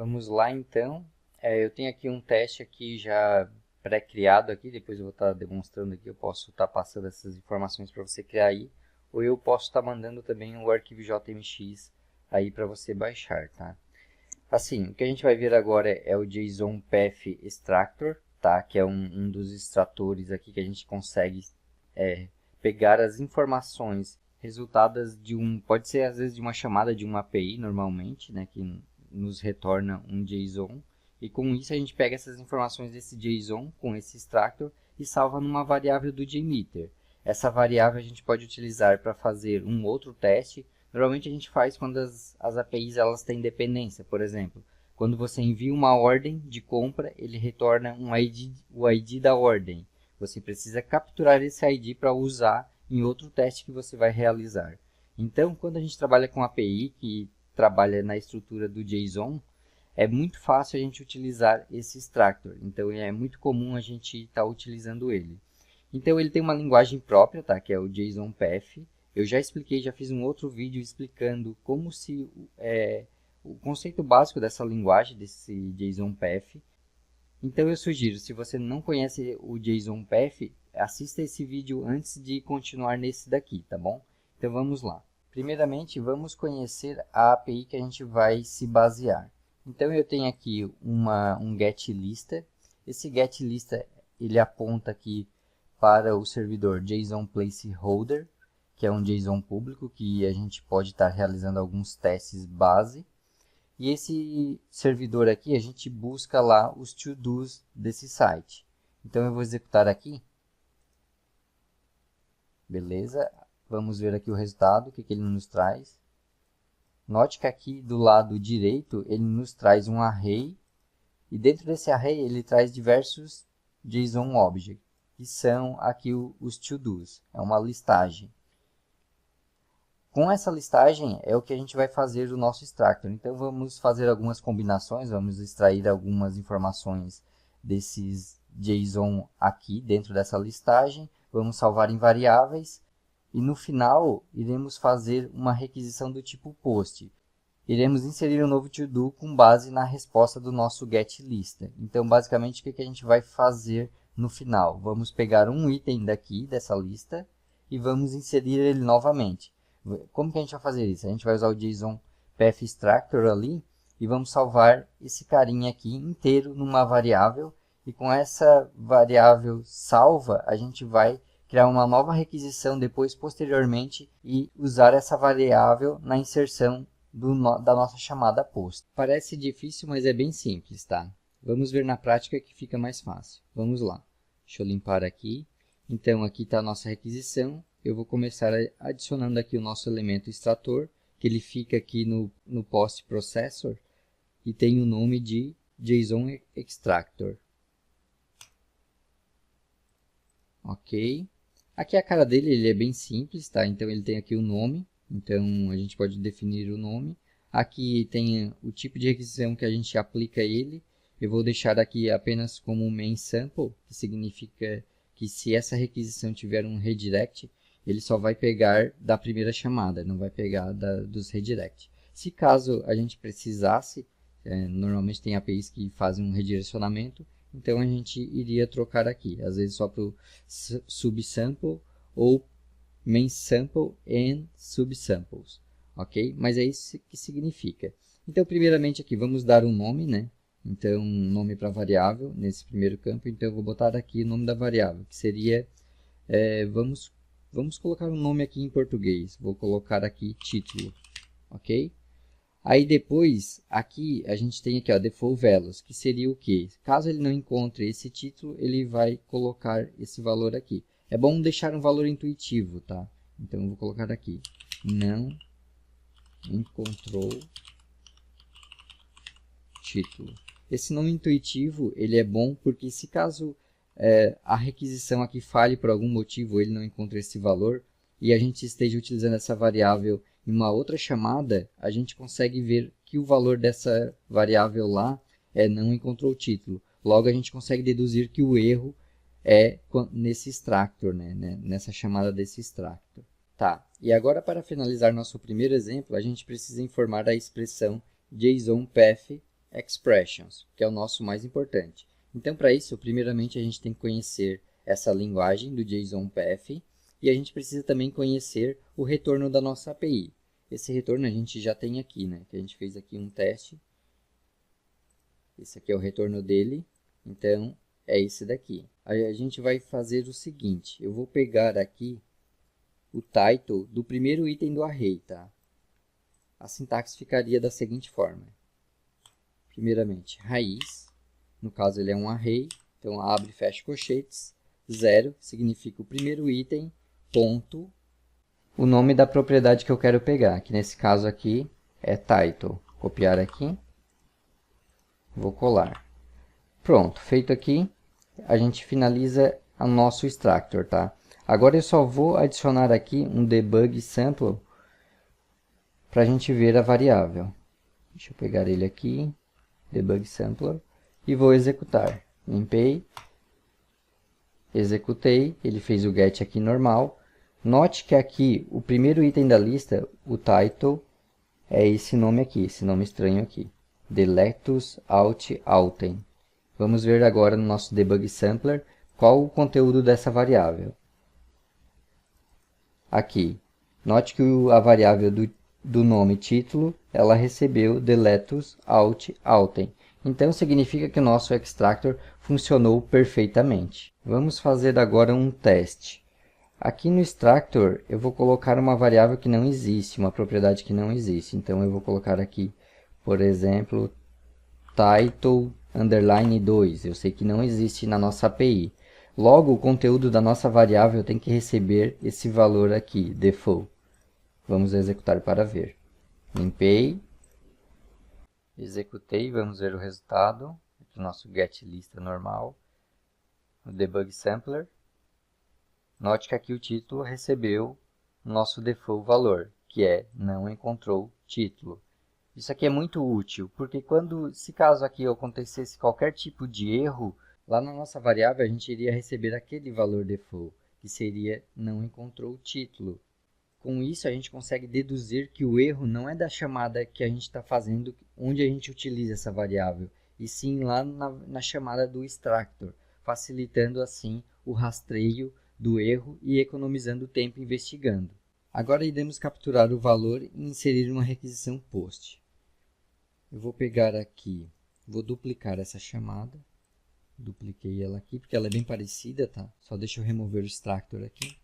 Vamos lá então. Eu tenho aqui um teste aqui já pré-criado aqui, depois eu vou estar demonstrando aqui, eu posso estar passando essas informações para você criar aí, ou eu posso estar mandando também o arquivo JMX aí para você baixar, tá? Assim, o que a gente vai ver agora é o JSON Path Extractor, tá? Que é um dos extratores aqui que a gente consegue pegar as informações resultadas de pode ser às vezes de uma chamada de uma API normalmente, né? Que nos retorna um JSON. E com isso a gente pega essas informações desse JSON com esse extractor e salva numa variável do JMeter. Essa variável a gente pode utilizar para fazer um outro teste. Normalmente a gente faz quando as APIs elas têm dependência. Por exemplo, quando você envia uma ordem de compra, ele retorna o ID da ordem. Você precisa capturar esse ID para usar em outro teste que você vai realizar. Então, quando a gente trabalha com API, que trabalha na estrutura do JSON, é muito fácil a gente utilizar esse extractor. Então, é muito comum a gente estar utilizando ele. Então, ele tem uma linguagem própria, tá? Que é o JSON Path. Eu já expliquei, já fiz um outro vídeo explicando como o conceito básico dessa linguagem, desse JSON Path. Então, eu sugiro, se você não conhece o JSON Path, assista esse vídeo antes de continuar nesse daqui, tá bom? Então, vamos lá. Primeiramente, vamos conhecer a API que a gente vai se basear. Então, eu tenho aqui um getLista. Esse getLista, ele aponta aqui para o servidor JSON Placeholder, que é um JSON público, que a gente pode estar realizando alguns testes base. E esse servidor aqui, a gente busca lá os to-dos desse site. Então, eu vou executar aqui. Beleza. Vamos ver aqui o resultado, o que ele nos traz. Note que aqui do lado direito, ele nos traz um array. E dentro desse array, ele traz diversos JSON Objects, que são aqui os to-dos. É uma listagem. Com essa listagem é o que a gente vai fazer do nosso extractor. Então, vamos fazer algumas combinações, vamos extrair algumas informações desses JSON aqui dentro dessa listagem. Vamos salvar em variáveis. E no final, iremos fazer uma requisição do tipo post. Iremos inserir um novo to-do com base na resposta do nosso getLista. Então, basicamente, o que a gente vai fazer no final? Vamos pegar um item daqui, dessa lista, e vamos inserir ele novamente. Como que a gente vai fazer isso? A gente vai usar o JSON Path Extractor ali, e vamos salvar esse carinha aqui inteiro numa variável. E com essa variável salva, a gente vai criar uma nova requisição depois, posteriormente, e usar essa variável na inserção da nossa chamada post. Parece difícil, mas é bem simples, tá? Vamos ver na prática que fica mais fácil. Vamos lá. Deixa eu limpar aqui. Então, aqui está a nossa requisição. Eu vou começar adicionando aqui o nosso elemento extrator, que ele fica aqui no post processor, e tem o nome de JSON Extractor. Ok. Aqui a cara dele, ele é bem simples, tá? Então, ele tem aqui o nome. Então, a gente pode definir o nome. Aqui tem o tipo de requisição que a gente aplica a ele. Eu vou deixar aqui apenas como main sample, que significa que se essa requisição tiver um redirect, ele só vai pegar da primeira chamada, não vai pegar dos redirect. Se caso a gente precisasse, normalmente tem APIs que fazem um redirecionamento, então a gente iria trocar aqui, às vezes só para o subsample ou main sample and subsamples, ok? Mas é isso que significa. Então, primeiramente aqui, vamos dar um nome, né? Então, um nome para variável nesse primeiro campo. Então, eu vou botar aqui o nome da variável, que seria, vamos colocar um nome aqui em português. Vou colocar aqui título, ok? Aí depois, aqui a gente tem aqui, ó, default values, que seria o quê? Caso ele não encontre esse título, ele vai colocar esse valor aqui. É bom deixar um valor intuitivo, tá? Então, eu vou colocar aqui, não encontrou título. Esse nome intuitivo, ele é bom porque se caso a requisição aqui falhe por algum motivo, ele não encontra esse valor, e a gente esteja utilizando essa variável em uma outra chamada, a gente consegue ver que o valor dessa variável lá não encontrou o título. Logo, a gente consegue deduzir que o erro é nesse extractor, né? Nessa chamada desse extractor. Tá, e agora para finalizar nosso primeiro exemplo, a gente precisa informar a expressão JSON Path expressions, que é o nosso mais importante. Então, para isso, primeiramente a gente tem que conhecer essa linguagem do JSON Path e a gente precisa também conhecer o retorno da nossa API. Esse retorno a gente já tem aqui, né? Que a gente fez aqui um teste. Esse aqui é o retorno dele, então é esse daqui. Aí a gente vai fazer o seguinte, eu vou pegar aqui o title do primeiro item do array, tá? A sintaxe ficaria da seguinte forma. Primeiramente, raiz, no caso ele é um array, então abre e fecha colchetes, 0 significa o primeiro item, ponto, o nome da propriedade que eu quero pegar, que nesse caso aqui é title. Copiar aqui, vou colar. Pronto, feito aqui, a gente finaliza o nosso extractor, tá? Agora eu só vou adicionar aqui um debug sample para a gente ver a variável. Deixa eu pegar ele aqui, debug sampler, e vou executar. Limpei, executei, ele fez o get aqui normal. Note que aqui, o primeiro item da lista, o title, é esse nome aqui, esse nome estranho aqui. Delectus alt autem. Vamos ver agora no nosso debug sampler qual o conteúdo dessa variável. Aqui, note que a variável do nome título, ela recebeu Delectus alt autem. Então significa que o nosso extractor funcionou perfeitamente. Vamos fazer agora um teste. Aqui no extractor eu vou colocar uma variável que não existe, uma propriedade que não existe. Então eu vou colocar aqui, por exemplo, title underline 2. Eu sei que não existe na nossa API. Logo, o conteúdo da nossa variável tem que receber esse valor aqui, default. Vamos executar para ver. Limpei, executei, vamos ver o resultado do nosso getLista normal, o debug sampler. Note que aqui o título recebeu o nosso default valor, que é não encontrou título. Isso aqui é muito útil, porque se caso aqui acontecesse qualquer tipo de erro, lá na nossa variável a gente iria receber aquele valor default, que seria não encontrou título. Com isso a gente consegue deduzir que o erro não é da chamada que a gente está fazendo, onde a gente utiliza essa variável, e sim lá na chamada do extractor, facilitando assim o rastreio do erro e economizando tempo investigando. Agora iremos capturar o valor e inserir uma requisição post. Eu vou pegar aqui, vou duplicar essa chamada. Dupliquei ela aqui porque ela é bem parecida, tá? Só deixa eu remover o extractor aqui.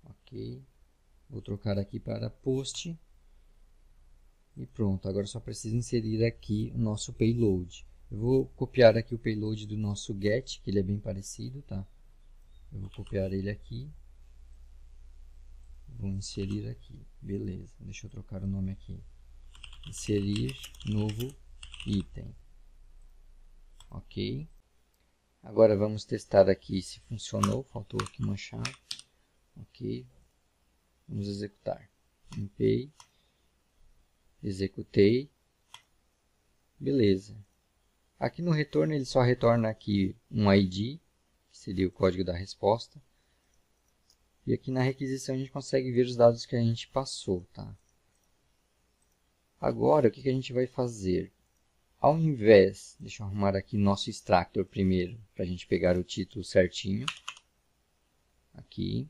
Ok. Vou trocar aqui para post. E pronto, agora só preciso inserir aqui o nosso payload. Eu vou copiar aqui o payload do nosso get, que ele é bem parecido, tá? Eu vou copiar ele aqui. Vou inserir aqui. Beleza, deixa eu trocar o nome aqui. Inserir novo item. Ok. Agora vamos testar aqui se funcionou. Faltou aqui uma chave. Ok. Vamos executar. Limpei. Executei. Beleza. Aqui no retorno ele só retorna aqui um ID, que seria o código da resposta. E aqui na requisição a gente consegue ver os dados que a gente passou, tá? Agora, o que a gente vai fazer? Ao invés, deixa eu arrumar aqui nosso extractor primeiro, para a gente pegar o título certinho. Aqui.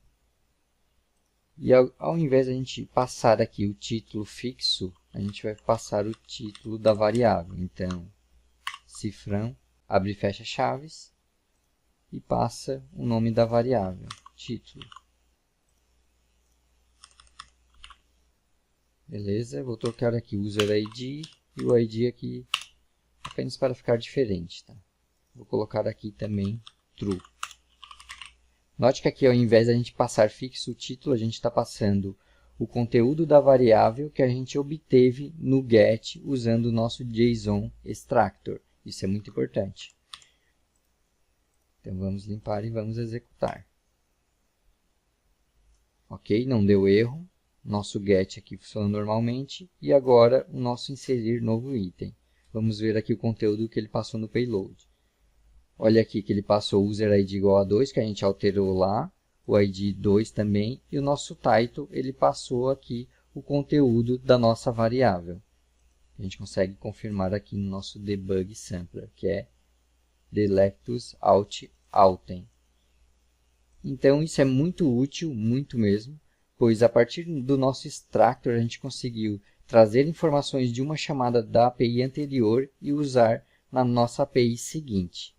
E ao invés de a gente passar aqui o título fixo, a gente vai passar o título da variável. Então, cifrão, abre e fecha chaves, e passa o nome da variável, título. Beleza, vou trocar aqui o user ID e o ID aqui apenas para ficar diferente, tá? Vou colocar aqui também true. Note que aqui ao invés de a gente passar fixo o título, a gente está passando o conteúdo da variável que a gente obteve no get usando o nosso JSON extractor. Isso é muito importante. Então vamos limpar e vamos executar. Ok, não deu erro. Nosso get aqui funciona normalmente. E agora o nosso inserir novo item. Vamos ver aqui o conteúdo que ele passou no payload. Olha aqui que ele passou o user ID igual a 2, que a gente alterou lá. O ID 2 também. E o nosso title, ele passou aqui o conteúdo da nossa variável. A gente consegue confirmar aqui no nosso debug sampler, que é delectus alt autem. Então isso é muito útil, muito mesmo, pois a partir do nosso extractor a gente conseguiu trazer informações de uma chamada da API anterior e usar na nossa API seguinte.